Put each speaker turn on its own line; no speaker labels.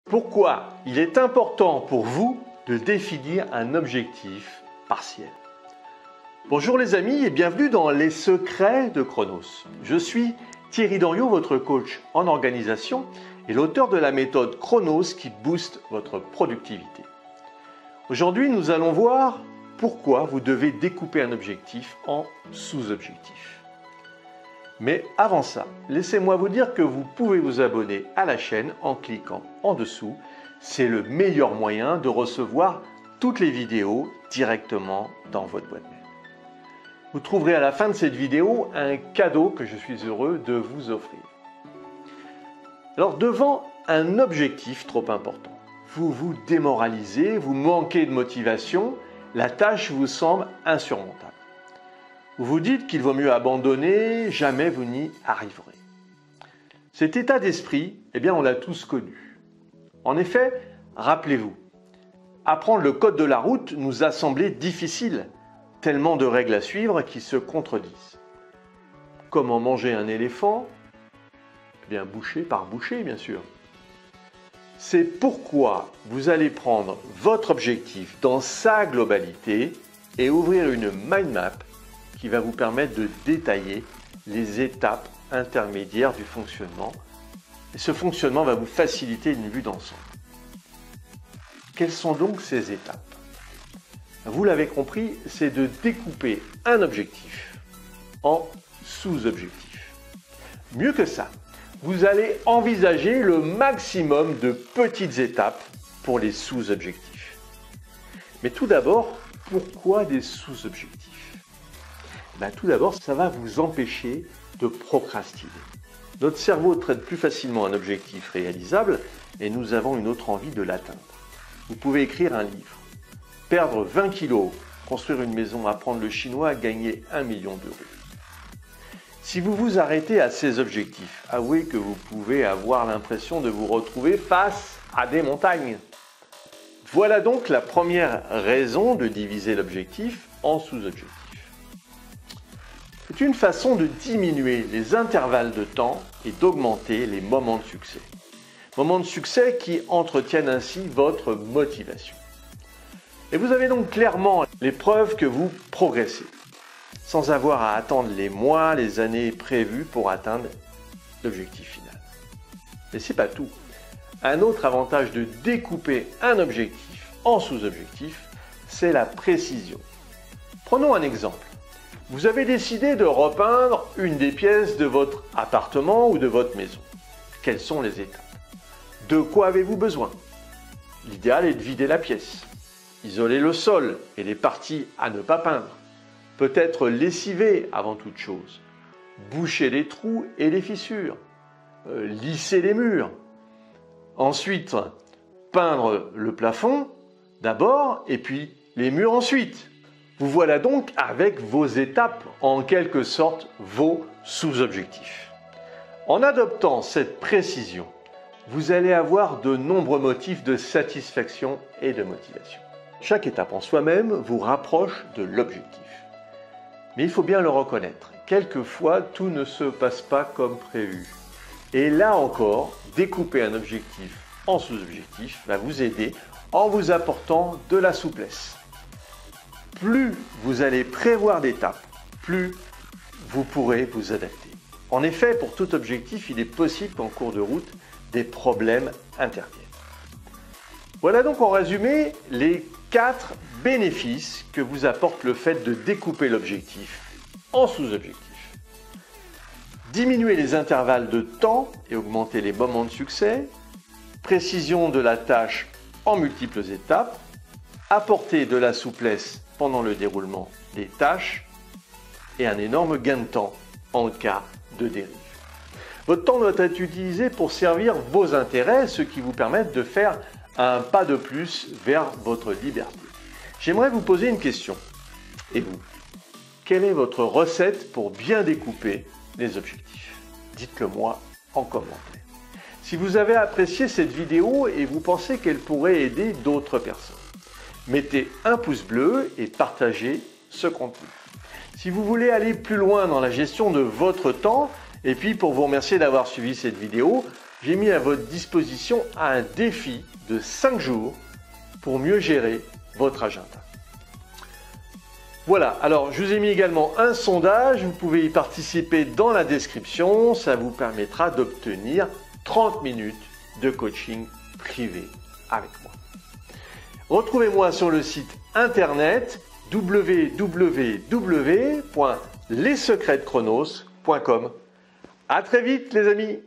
Pourquoi il est important pour vous de définir un objectif partiel? Bonjour les amis et bienvenue dans Les Secrets de Chronos. Je suis Thierry Doriot, votre coach en organisation et l'auteur de la méthode Chronos qui booste votre productivité. Aujourd'hui, nous allons voir pourquoi vous devez découper un objectif en sous-objectifs. Mais avant ça, laissez-moi vous dire que vous pouvez vous abonner à la chaîne en cliquant en dessous. C'est le meilleur moyen de recevoir toutes les vidéos directement dans votre boîte mail. Vous trouverez à la fin de cette vidéo un cadeau que je suis heureux de vous offrir. Alors, devant un objectif trop important, vous vous démoralisez, vous manquez de motivation, la tâche vous semble insurmontable. Vous vous dites qu'il vaut mieux abandonner, jamais vous n'y arriverez. Cet état d'esprit, on l'a tous connu. En effet, rappelez-vous, apprendre le code de la route nous a semblé difficile, tellement de règles à suivre qui se contredisent. Comment manger un éléphant? Bouchée par bouchée, bien sûr. C'est pourquoi vous allez prendre votre objectif dans sa globalité et ouvrir une mind map qui va vous permettre de détailler les étapes intermédiaires du fonctionnement. Et ce fonctionnement va vous faciliter une vue d'ensemble. Quelles sont donc ces étapes? Vous l'avez compris, c'est de découper un objectif en sous-objectifs. Mieux que ça, vous allez envisager le maximum de petites étapes pour les sous-objectifs. Mais tout d'abord, pourquoi des sous-objectifs? Tout d'abord, ça va vous empêcher de procrastiner. Notre cerveau traite plus facilement un objectif réalisable et nous avons une autre envie de l'atteindre. Vous pouvez écrire un livre, perdre 20 kilos, construire une maison, apprendre le chinois, gagner 1 million d'euros. Si vous vous arrêtez à ces objectifs, avouez que vous pouvez avoir l'impression de vous retrouver face à des montagnes. Voilà donc la première raison de diviser l'objectif en sous-objectifs. C'est une façon de diminuer les intervalles de temps et d'augmenter les moments de succès. Moments de succès qui entretiennent ainsi votre motivation. Et vous avez donc clairement les preuves que vous progressez, sans avoir à attendre les mois, les années prévues pour atteindre l'objectif final. Mais ce n'est pas tout. Un autre avantage de découper un objectif en sous-objectifs, c'est la précision. Prenons un exemple. Vous avez décidé de repeindre une des pièces de votre appartement ou de votre maison. Quelles sont les étapes? De quoi avez-vous besoin? L'idéal est de vider la pièce, isoler le sol et les parties à ne pas peindre, peut-être lessiver avant toute chose, boucher les trous et les fissures, lisser les murs. Ensuite, peindre le plafond d'abord et puis les murs ensuite. Vous voilà donc avec vos étapes, en quelque sorte vos sous-objectifs. En adoptant cette précision, vous allez avoir de nombreux motifs de satisfaction et de motivation. Chaque étape en soi-même vous rapproche de l'objectif. Mais il faut bien le reconnaître, quelquefois tout ne se passe pas comme prévu. Et là encore, découper un objectif en sous-objectifs va vous aider en vous apportant de la souplesse. Plus vous allez prévoir d'étapes, plus vous pourrez vous adapter. En effet, pour tout objectif, il est possible qu'en cours de route, des problèmes interviennent. Voilà donc en résumé les 4 bénéfices que vous apporte le fait de découper l'objectif en sous-objectifs. Diminuer les intervalles de temps et augmenter les moments de succès, précision de la tâche en multiples étapes, apporter de la souplesse pendant le déroulement des tâches et un énorme gain de temps en cas de dérive. Votre temps doit être utilisé pour servir vos intérêts, ce qui vous permet de faire un pas de plus vers votre liberté. J'aimerais vous poser une question. Et vous, quelle est votre recette pour bien découper les objectifs? Dites-le moi en commentaire. Si vous avez apprécié cette vidéo et vous pensez qu'elle pourrait aider d'autres personnes, mettez un pouce bleu et partagez ce contenu. Si vous voulez aller plus loin dans la gestion de votre temps, et puis pour vous remercier d'avoir suivi cette vidéo, j'ai mis à votre disposition un défi de 5 jours pour mieux gérer votre agenda. Voilà, alors je vous ai mis également un sondage, vous pouvez y participer dans la description, ça vous permettra d'obtenir 30 minutes de coaching privé avec moi. Retrouvez-moi sur le site internet www.lessecretsdechronos.com. À très vite les amis!